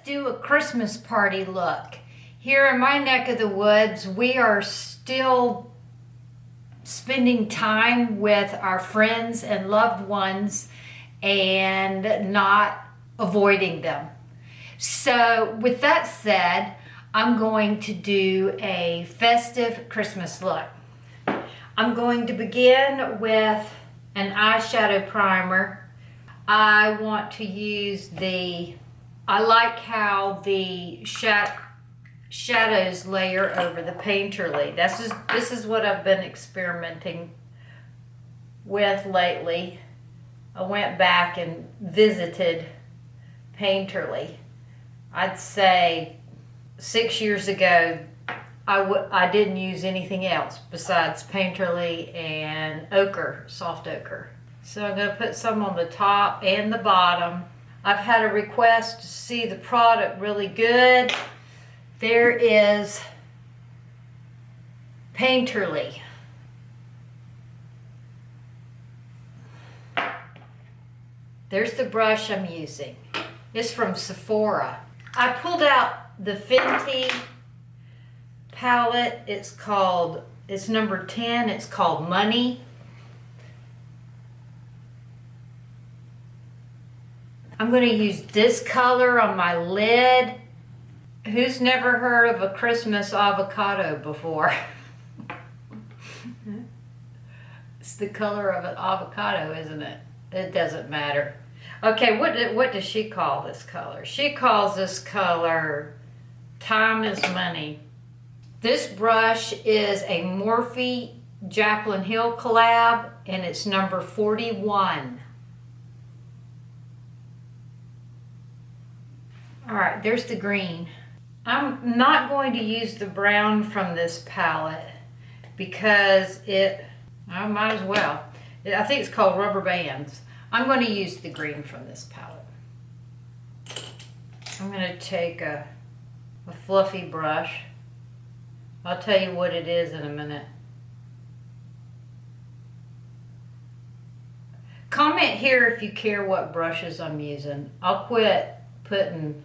do a Christmas party look. Here in my neck of the woods, we are still spending time with our friends and loved ones and not avoiding them. So with that said, I'm going to do a festive Christmas look. I'm going to begin with an eyeshadow primer. I want to use I like how the shadows layer over the painterly. This is what I've been experimenting with lately. I went back and visited painterly. I'd say 6 years ago, I didn't use anything else besides painterly and ochre, soft ochre. So I'm going to put some on the top and the bottom. I've had a request to see the product really good. There is painterly. There's the brush I'm using. It's from Sephora. I pulled out the Fenty palette. It's number 10. It's called Money. I'm going to use this color on my lid. Who's never heard of a Christmas avocado before? It's the color of an avocado, isn't it? It doesn't matter. Okay, what does she call this color? She calls this color Time is Money. This brush is a Morphe Jaclyn Hill collab, and it's number 41. All right, there's the green. I'm not going to use the brown from this palette because I might as well. I think it's called Rubber Bands. I'm going to use the green from this palette. I'm going to take a fluffy brush. I'll tell you what it is in a minute. Comment here if you care what brushes I'm using. I'll quit putting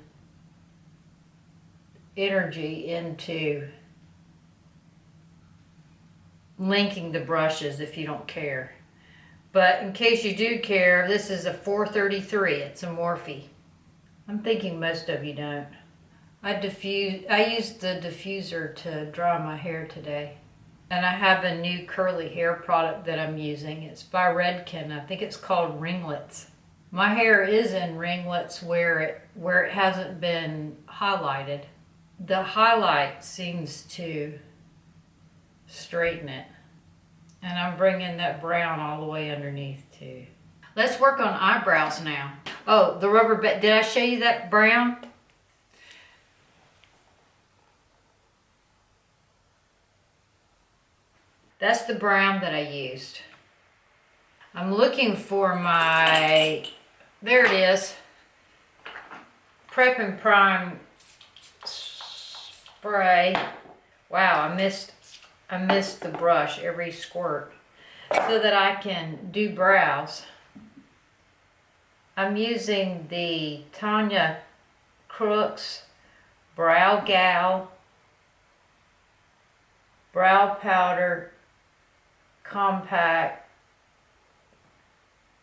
energy into linking the brushes if you don't care. But in case you do care, this is a 433. It's a Morphe. I'm thinking most of you don't. I used the diffuser to dry my hair today. And I have a new curly hair product that I'm using. It's by Redken. I think it's called Ringlets. My hair is in ringlets where it hasn't been highlighted. The highlight seems to straighten it. And I'm bringing that brown all the way underneath too. Let's work on eyebrows now. Oh, the rubber band. Did I show you that brown? That's the brown that I used. I'm looking for there it is. Prep and Prime spray. Wow, I missed the brush every squirt so that I can do brows. I'm using the Tanya Crooks Brow Gal Brow Powder Compact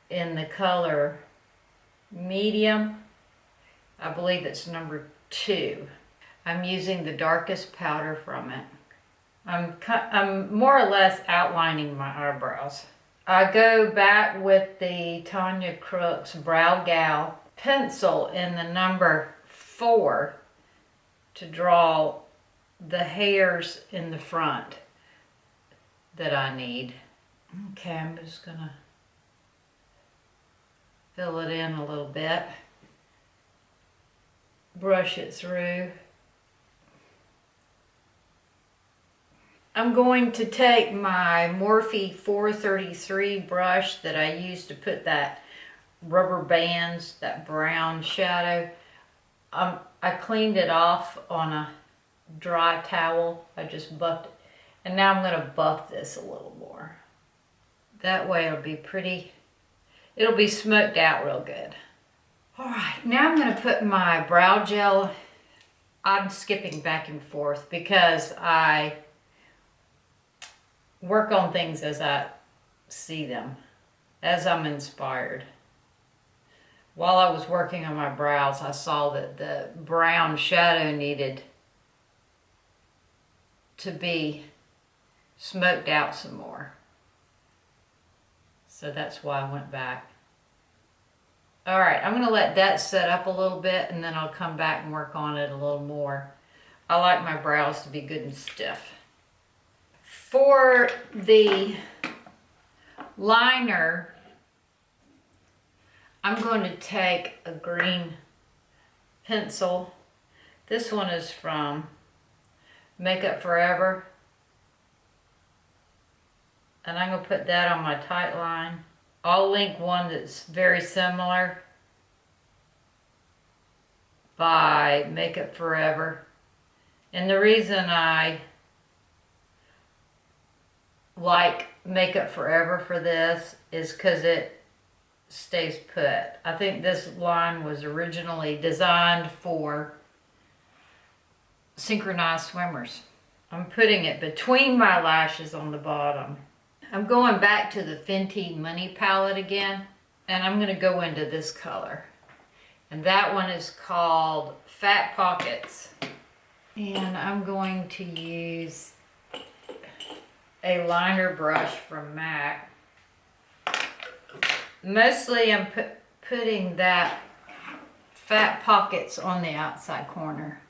in the color medium. I believe it's number 2. I'm using the darkest powder from it. I'm more or less outlining my eyebrows. I go back with the Tanya Crooks Brow Gal pencil in the number 4 to draw the hairs in the front that I need. Okay, I'm just gonna fill it in a little bit. Brush it through. I'm going to take my Morphe 433 brush that I used to put that rubber bands, that brown shadow. I cleaned it off on a dry towel. I just buffed it. And now I'm going to buff this a little more. That way it'll be pretty, it'll be smoked out real good. All right, now I'm gonna put my brow gel. I'm skipping back and forth because I work on things as I see them, as I'm inspired. While I was working on my brows, I saw that the brown shadow needed to be smoked out some more. So that's why I went back. All right, I'm gonna let that set up a little bit and then I'll come back and work on it a little more. I like my brows to be good and stiff. For the liner, I'm going to take a green pencil. This one is from Makeup Forever. And I'm going to put that on my tight line. I'll link one that's very similar by Makeup Forever. And the reason I like Makeup Forever for this is because it stays put. I think this line was originally designed for synchronized swimmers. I'm putting it between my lashes on the bottom. I'm going back to the Fenty Money palette again, and I'm going to go into this color. And that one is called Fat Pockets. And I'm going to use a liner brush from MAC. Mostly I'm putting that Fat Pockets on the outside corner.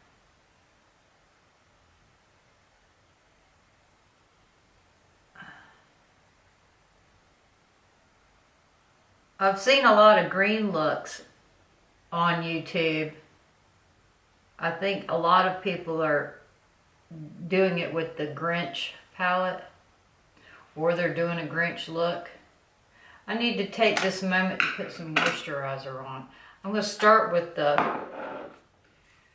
I've seen a lot of green looks on YouTube. I think a lot of people are doing it with the Grinch palette, or they're doing a Grinch look. I need to take this moment to put some moisturizer on. I'm going to start with the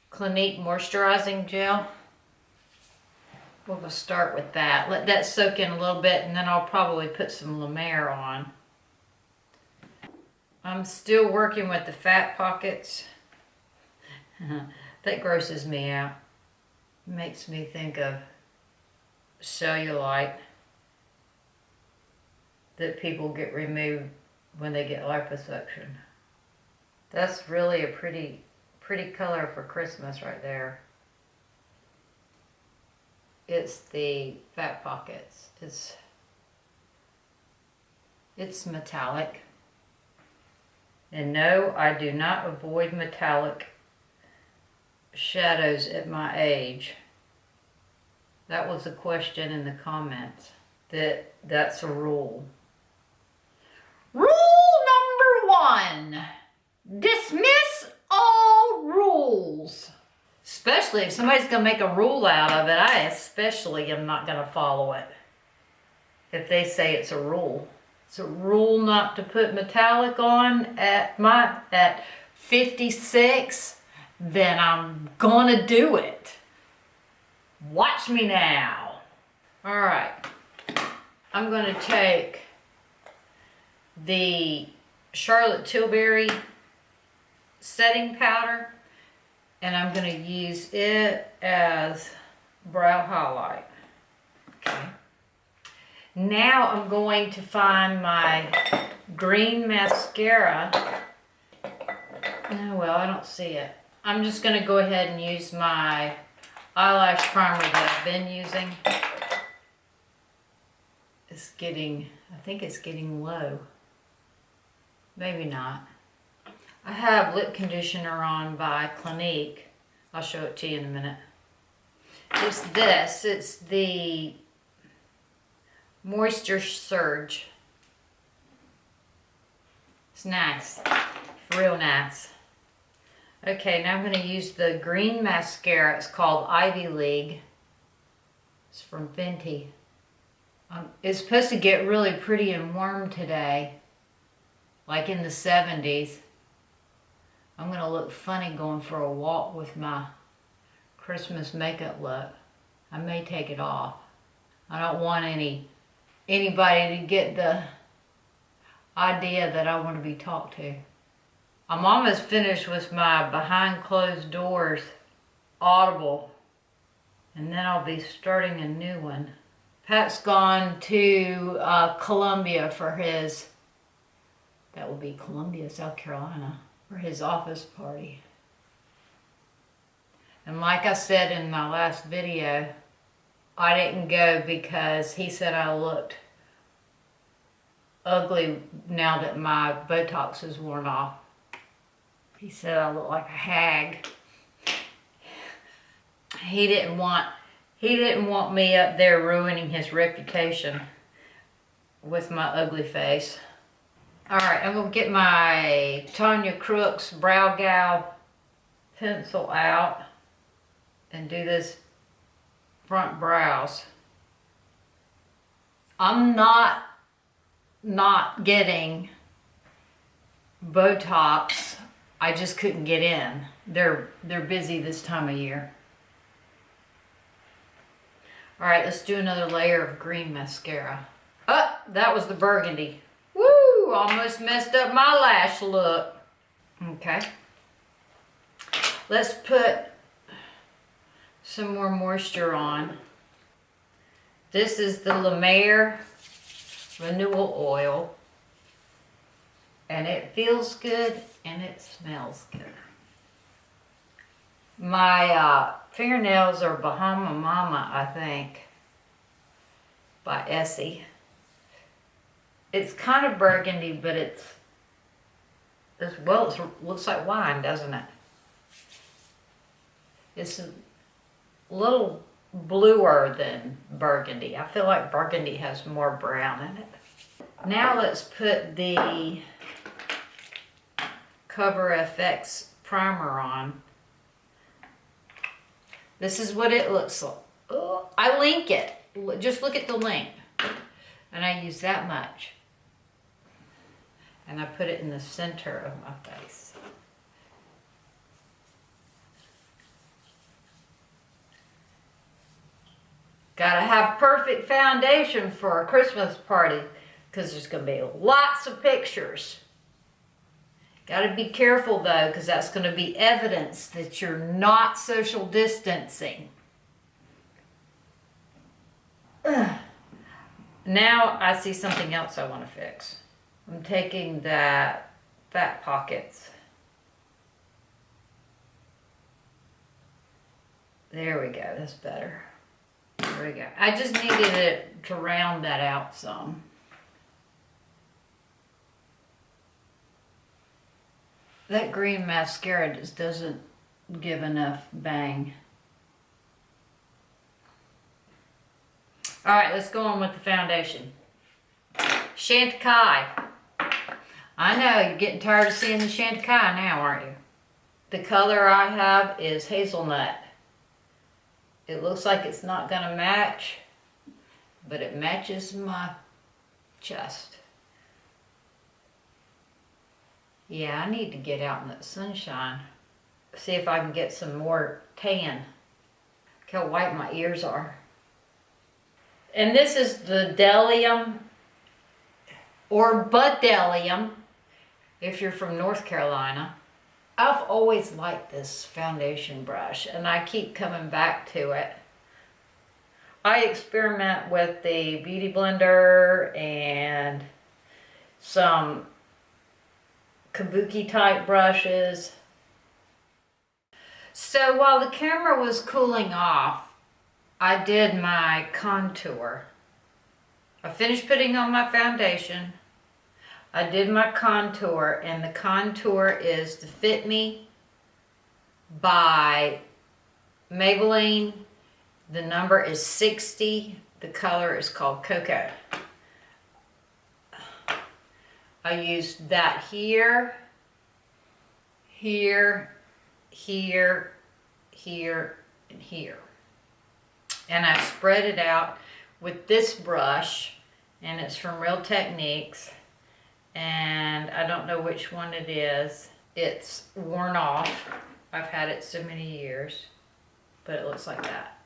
Clinique moisturizing gel. We're going to start with that. Let that soak in a little bit, and then I'll probably put some La Mer on. I'm still working with the Fat Pockets. That grosses me out. Makes me think of cellulite that people get removed when they get liposuction. That's really a pretty color for Christmas right there. It's the Fat Pockets. It's metallic. And no, I do not avoid metallic shadows at my age. That was a question in the comments. That's a rule. Rule number 1. Dismiss all rules. Especially if somebody's going to make a rule out of it, I especially am not going to follow it. If they say it's a rule. It's a rule not to put metallic on at 56, then I'm gonna do it. Watch me now. All right, I'm gonna take the Charlotte Tilbury setting powder and I'm gonna use it as brow highlight. Okay. Now I'm going to find my green mascara. Oh, well, I don't see it. I'm just going to go ahead and use my eyelash primer that I've been using. I think it's getting low. Maybe not. I have lip conditioner on by Clinique. I'll show it to you in a minute. It's this. It's the Moisture Surge. It's nice. Real nice. Okay, now I'm going to use the green mascara. It's called Ivy League. It's from Fenty. It's supposed to get really pretty and warm today. Like in the 70s. I'm going to look funny going for a walk with my Christmas makeup look. I may take it off. I don't want anybody to get the idea that I want to be talked to. I'm almost finished with my behind closed doors Audible, and then I'll be starting a new one. Pat's gone to Columbia for his, that will be Columbia, South Carolina, for his office party. And like I said in my last video, I didn't go because he said I looked ugly now that my Botox is worn off. He said I look like a hag. He didn't want me up there ruining his reputation with my ugly face. Alright, I'm going to get my Tanya Crooks Brow Gal pencil out and do this front brows. I'm not getting Botox. I just couldn't get in. They're busy this time of year. All right, let's do another layer of green mascara. Oh, that was the burgundy. Woo, almost messed up my lash look. Okay. Let's put some more moisture on. This is the La Mer Renewal Oil. And it feels good and it smells good. My fingernails are Bahama Mama, I think, by Essie. It's kind of burgundy, but it looks like wine, doesn't it? It's a little bluer than burgundy. I feel like burgundy has more brown in it. Now let's put the Cover FX primer on. This is what it looks like. Oh, I link it. Just look at the link. And I use that much. And I put it in the center of my face. Gotta have perfect foundation for a Christmas party because there's gonna be lots of pictures. Gotta be careful though, because that's gonna be evidence that you're not social distancing. Ugh. Now I see something else I want to fix. I'm taking that fat pockets. There we go, that's better. There we go. I just needed it to round that out some. That green mascara just doesn't give enough bang. All right, let's go on with the foundation. Chantecaille. I know, you're getting tired of seeing the Chantecaille now, aren't you? The color I have is hazelnut. It looks like it's not gonna match, but it matches my chest. Yeah, I need to get out in the sunshine. See if I can get some more tan. Look how white my ears are. And this is the Bdellium, or Bdellium, if you're from North Carolina. I've always liked this foundation brush, and I keep coming back to it. I experiment with the Beauty Blender and some kabuki type brushes. So while the camera was cooling off, I did my contour. I finished putting on my foundation. I did my contour, and the contour is the Fit Me by Maybelline. The number is 60. The color is called Cocoa. I used that here, here, here, here, and here. And I spread it out with this brush, and it's from Real Techniques, and I don't know which one it is. It's worn off. I've had it so many years, but it looks like that.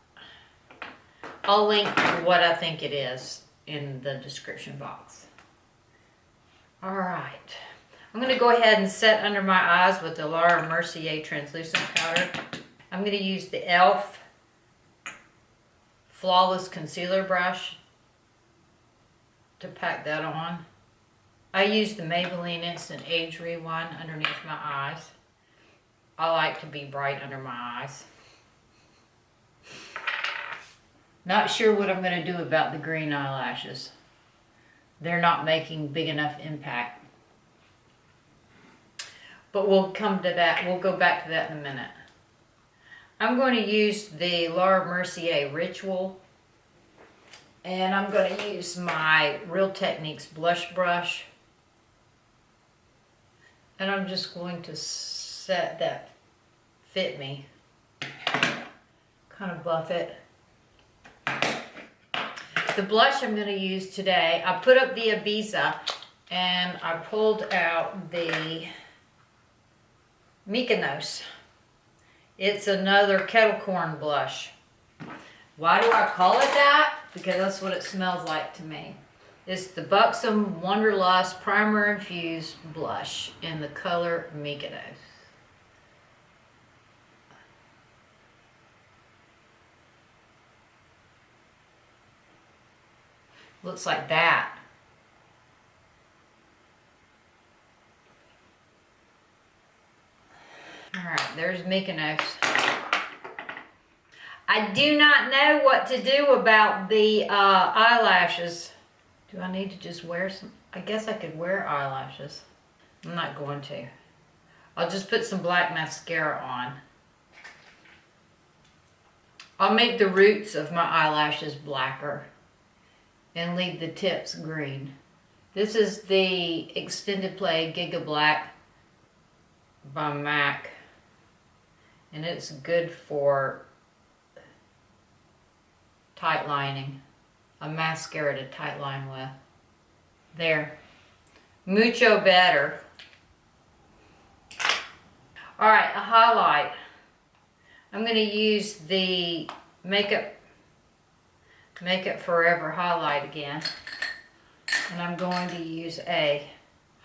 I'll link what I think it is in the description box. All right, I'm going to go ahead and set under my eyes with the Laura Mercier translucent powder. I'm going to use the e.l.f. Flawless Concealer Brush to pack that on. I use the Maybelline Instant Age Rewind underneath my eyes. I like to be bright under my eyes. Not sure what I'm going to do about the green eyelashes. They're not making big enough impact. But we'll come to that. We'll go back to that in a minute. I'm going to use the Laura Mercier Ritual. And I'm going to use my Real Techniques blush brush. And I'm just going to set that fit me. Kind of buff it. The blush I'm going to use today, I put up the Ibiza and I pulled out the Mykonos. It's another kettle corn blush. Why do I call it that? Because that's what it smells like to me. It's the Buxom Wanderlust Primer Infused Blush in the color Mykonos. Looks like that. Alright, there's Mykonos. I do not know what to do about the eyelashes. Do I need to just wear some? I guess I could wear eyelashes. I'm not going to. I'll just put some black mascara on. I'll make the roots of my eyelashes blacker and leave the tips green. This is the Extended Play Giga Black by MAC. And it's good for tight lining. A mascara to tight line with. There. Mucho better. Alright, a highlight. I'm going to use the Makeup Forever highlight again. And I'm going to use a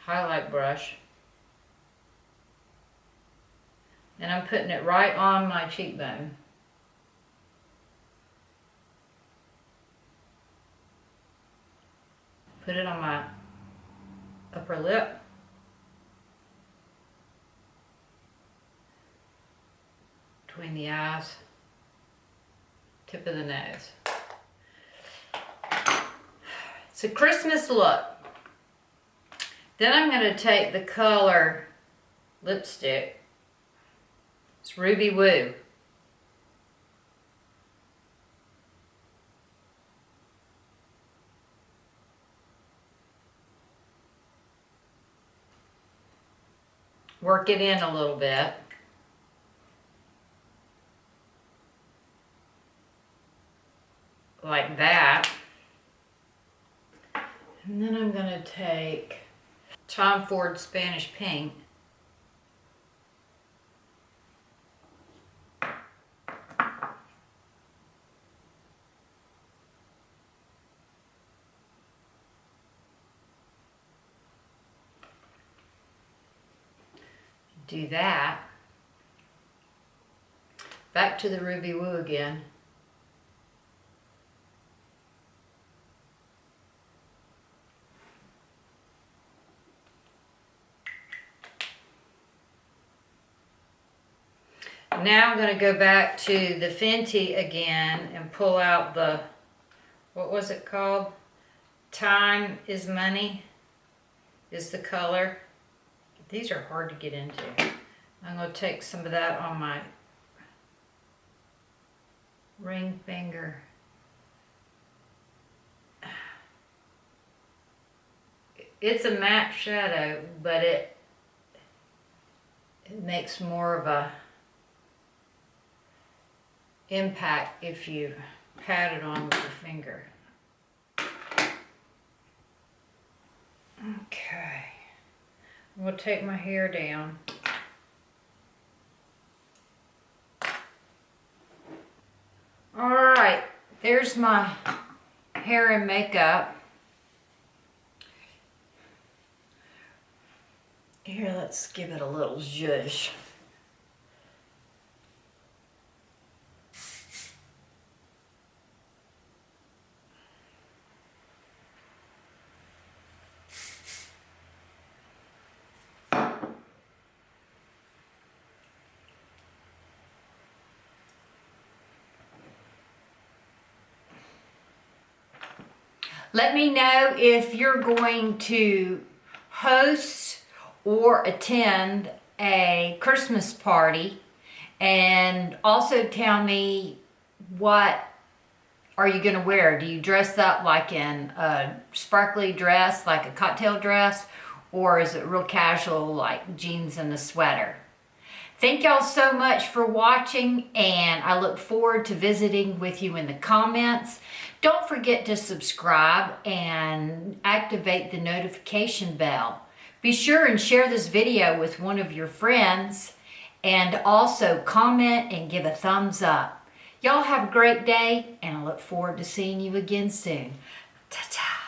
highlight brush. And I'm putting it right on my cheekbone. Put it on my upper lip. Between the eyes. Tip of the nose. It's a Christmas look. Then I'm going to take the color lipstick. It's Ruby Woo. Work it in a little bit. Like that. And then I'm going to take Tom Ford Spanish Pink. Do that. Back to the Ruby Woo again. Now I'm going to go back to the Fenty again and pull out the, what was it called? Time is Money is the color. These are hard to get into. I'm going to take some of that on my ring finger. It's a matte shadow, but it makes more of a impact if you pat it on with your finger. Okay. I'm going to take my hair down. Alright, there's my hair and makeup. Here, let's give it a little zhuzh. Let me know if you're going to host or attend a Christmas party, and also tell me, what are you going to wear? Do you dress up like in a sparkly dress, like a cocktail dress, or is it real casual like jeans and a sweater? Thank y'all so much for watching, and I look forward to visiting with you in the comments. Don't forget to subscribe and activate the notification bell. Be sure and share this video with one of your friends, and also comment and give a thumbs up. Y'all have a great day, and I look forward to seeing you again soon. Ta-ta.